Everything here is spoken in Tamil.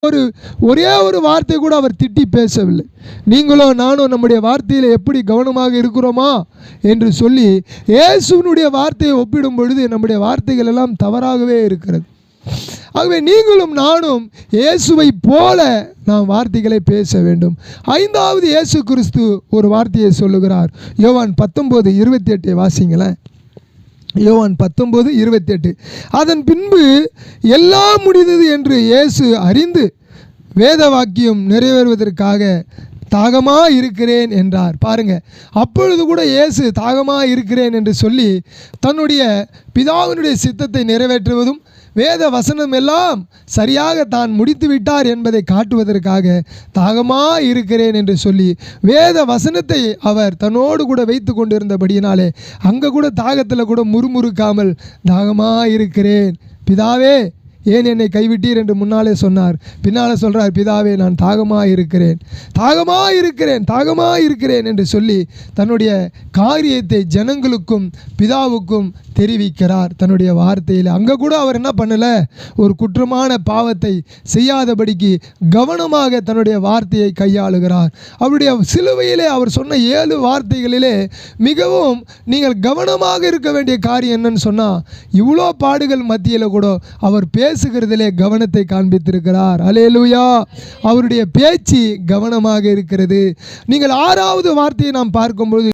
ஒரே ஒரு வார்த்தை கூட அவர் திட்டி பேசவில்லை. நீங்களோ நானும் நம்முடைய வார்த்தையில் எப்படி கவனமாக இருக்கிறோமா என்று சொல்லி இயேசுவினுடைய வார்த்தையை ஒப்பிடும் பொழுது நம்முடைய வார்த்தைகள் எல்லாம் தவறாகவே இருக்கிறது. ஆகவே நீங்களும் நானும் இயேசுவை போல நாம் வார்த்தைகளை பேச வேண்டும். ஐந்தாவது, இயேசு கிறிஸ்து ஒரு வார்த்தையை சொல்லுகிறார். யோவான் 19:28 வாசிங்களேன். யோவான் 19:28. அதன் பின்பு எல்லாம் முடிந்தது என்று இயேசு அறிந்து வேத வாக்கியம் நிறைவேறுவதற்காக தாகமா இருக்கிறேன் என்றார். பாருங்க, அப்பொழுது கூட இயேசு தாகமா இருக்கிறேன் என்று சொல்லி தன்னுடைய பிதாவினுடைய சித்தத்தை நிறைவேற்றுவதும் வேத வசனம் எல்லாம் சரியாக தான் முடித்து விட்டார் என்பதை காட்டுவதற்காக தாகமா இருக்கிறேன் என்று சொல்லி வேத வசனத்தை அவர் தன்னோடு கூட வைத்து கொண்டிருந்தபடியினாலே அங்கே கூட தாகத்தில் கூட முறுமுறுக்காமல் தாகமா இருக்கிறேன் பிதாவே ஏன் என்னை கைவிட்டீர் என்று முன்னாலே சொன்னார். பின்னால் சொல்கிறார், பிதாவே நான் தாகமாக இருக்கிறேன், தாகமாக இருக்கிறேன், தாகமாக இருக்கிறேன் என்று சொல்லி தன்னுடைய காரியத்தை ஜனங்களுக்கும் பிதாவுக்கும் தெரிவிக்கிறார் தன்னுடைய வார்த்தையில். அங்கே கூட அவர் என்ன பண்ணலை, ஒரு குற்றமான பாவத்தை செய்யாதபடிக்கு கவனமாக தன்னுடைய வார்த்தையை கையாளுகிறார். அவருடைய சிலுவையிலே அவர் சொன்ன 7 வார்த்தைகளிலே மிகவும் நீங்கள் கவனமாக இருக்க வேண்டிய காரியம் என்னன்னு சொன்னால், இவ்வளோ பாடுகள் மத்தியில் கூட அவர் பேசுகிறதிலே கவனத்தை காண்பித்திருக்கிறார். அல்லேலூயா. அவருடைய பேச்சு கவனமாக இருக்கிறது. நீங்கள் 6வது வார்த்தையை நாம் பார்க்கும்போது